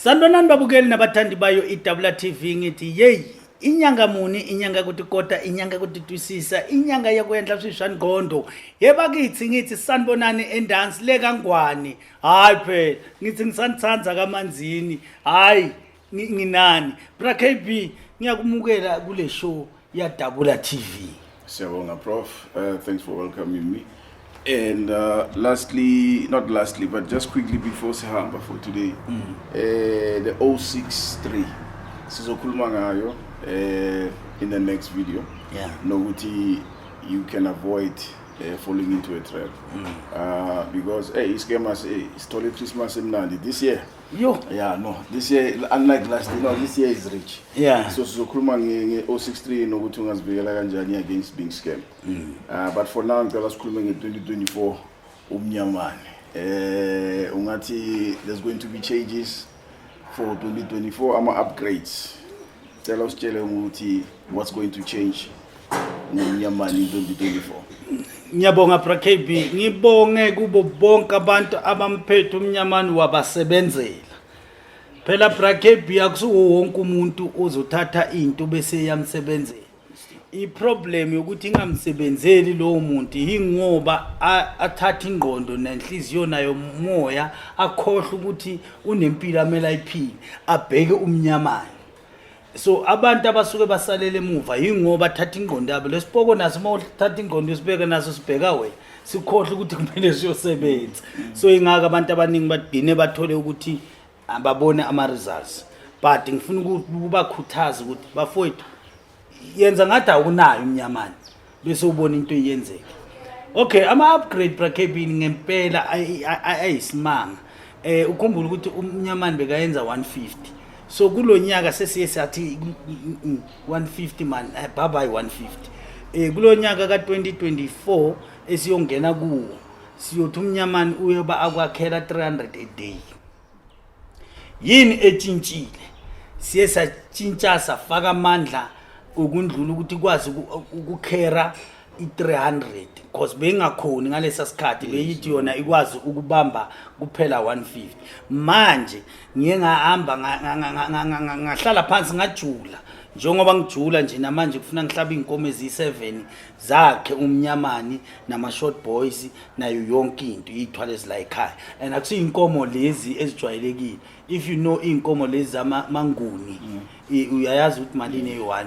Sanibonani babukeli nabathandi bayo iWTV ngithi hey inyanga muni inyanga kuti kota inyanga kuti twisisa inyanga yakuyendla swishani gondo yebakithi ngithi sanibonani endance le kangwani hayi phela ngithi ngisanitsanza kamanzini hayi nginani bra KB ngiyakumukela kule show ya WTV. Siyabonga Prof, thanks for welcoming me. And not lastly, but just quickly before Sehamba for today, the 063 sizokhuluma ngayo in the next video. Yeah. Nokuthi you can avoid falling into a trap. Because scammers stole Christmas emnandi this year. Yo. Yeah, no. This year, unlike last year, no, this year is rich. Yeah. So sizokhuluma nge-063 nokuthi ungazibekela kanjani against being scammed. But for now, ngicela sikhulume nge-2024 Umnyamane. Ungathi there's going to be changes for 2024 upgrades. Tell us what's going to change Umnyamane in 2024. Ngiyabonga bra KB ngibonge kubo bonke abantu abamphethe umnyamani wabasebenzela phela bra KB akusuwo wonke umuntu ozothatha into bese yamsebenzela iproblem yokuthi ingamsebenzeli lo muntu ingoba athatha ingqondo nenhliziyo nayo moya akhohle ukuthi unempilo amela iphile abheke umnyamani. So abantu abasuke basalele emuva ingoba thatha ingqondo yabo lesipoko naso mawuthatha ingqondo usibeka naso sibheka wena sikhohle ukuthi kumele siyosebenza. So ingaka abantu abaningi badine bathole ukuthi ababone ama results but ngifuna ukubakhuthaza ukuthi bafowethu yenza ngathi akunayo umnyamani bese ubona into iyenzeka. Okay, ama upgrade bra KB ngempela ayisimanga. Ukhumbula ukuthi umnyamani bekayenza 150. So kulonyaka sesiye sathi 150 man baba 150 kulonyaka ka 2024 esiyongena kuwo siyothi umnyamani uyoba akwakhela 300 a day. Yini etshintshile siye satshintsha safaka amandla ukundlula ukuthi kwazi ukukhera i300 because bengakhoni ngalesa sikhathi beyithi yona ikwazi ukubamba kuphela 150. Manje ngiye ngahamba ngahlala phansi ngajula njengoba ngijula nje namanje kufuna ngihlaba inkomo ezi7 zakhe umnyamani nama short boys nayo yonke into ithwale ezila ekhaya and akusiyo inkomo lezi ezijwayelekile. If you know inkomo lezi amanguni uyayazi ukuthi malini eyi1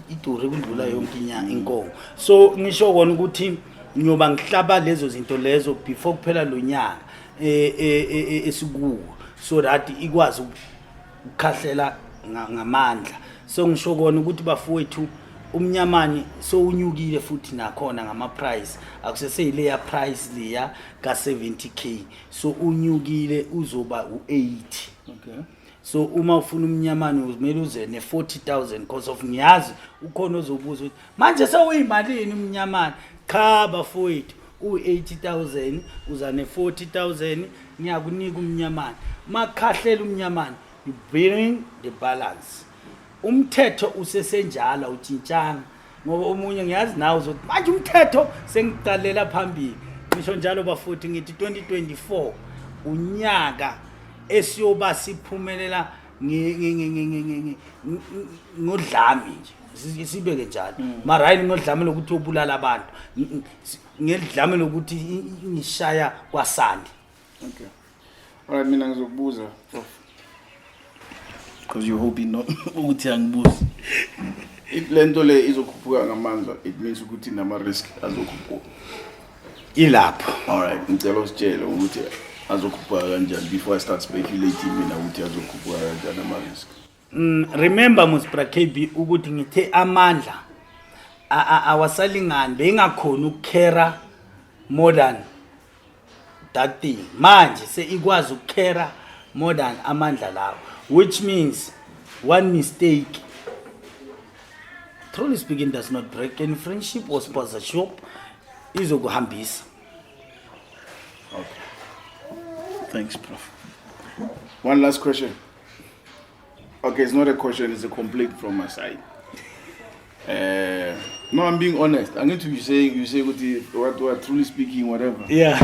idure kundlula yonke inkomo. So ngisho kona ukuthi ngiyoba ngihlaba lezo zinto lezo before kuphela lo nyaka esikuwo so that ikwazi ukukhahlela ngamandla. So ngisho kona ukuthi bafowethu umnyamani so unyukile futhi nakhona ngama price akuseseyile ya price leya ka 70k so unyukile uzoba u80. Okay. So uma ufuna umnyamani uzimele uze ne40,000 because of ngiyazi ukhona ozobuza ukuthi manje sewuyimalini umnyamani cha bafowethu u80,000 uza ne40,000 ngiyakunika umnyamani makhahlela umnyamani you bring the balance. Umthetho usesenjala utshintshanga ngoba omunye ngiyazi nawe uzothi manje umthetho sengiqalela phambili ngisho njalo bafowethu ngithi 2024 unyaka esiyoba siphumelela ngodlami nje sibeke njalo mara hayi ngodlami lokuthi ubulala abantu ngedlami lokuthi ngishaya kwaSandi. Okay. Alright, mina ngizokubuza because you hoping not ukuthi angibuze. If lento le izokhuphuka ngamandla it means ukuthi nama risk azokhuphuka ilapho. Alright, ngicela usitshele ukuthi azokhuphuka kanjani before I start speculating mina ukuthi azokhuphuka kanjani ama risk. Remember Musbra KB ukuthi ngithe amandla awasalingani bengakhona ukukhera more than that thing. Manje seikwazi ukukhera more than amandla lawo, which means one mistake truly speaking does not break any friendship or sponsorship izokuhambisa. Okay. Thanks, Prof. One last question. Okay, it's not a question, it's a complaint from my side. No, I'm being honest. I'm going to be saying, you say what truly speaking, whatever. Yeah.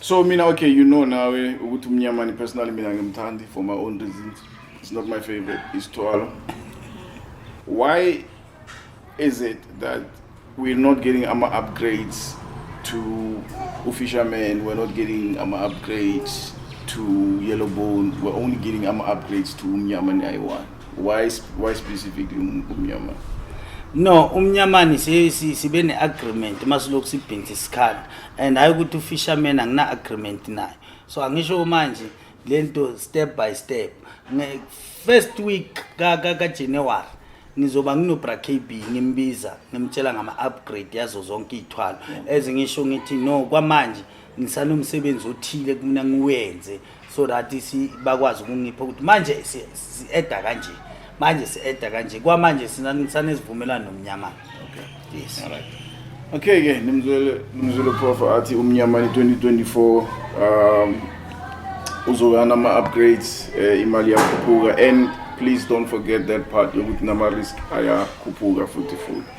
So mina, okay, you know now ukuthi Umnyamane personally mina ngimthandi for my own reasons. It's not my favorite. It's Twala. Why is it that we're not getting upgrades to Fisherman? We're not getting upgrades to Yellowbone. We're only getting upgrades to Umnyamane I1. Why specifically Umnyamane? No, Umnyamane sibe ne agreement masilokhu sibhenza isikhala and hayi ukuthi ufisherman angina agreement nayo. So angisho manje lento step by step. First week ka January ngizoba ngino KB ngimbiza ngimtshela ngama upgrade yazo zonke izithwalo ezingisho ngithi no kwamanje ngisanomsebenzi othile kumina ngiwenze so that bakwazi ukungipha ukuthi manje si-edda kanje. Manje si-edda kanje kwamanje sinesivumelano noMnyamane. Okay. Yes. All right. Okay ke nimzwele prof athi Umnyamane 2024 uzoba nama upgrades imali yakhuphuka and please don't forget that part yokuthi nama risk ayakhuphuka futhi.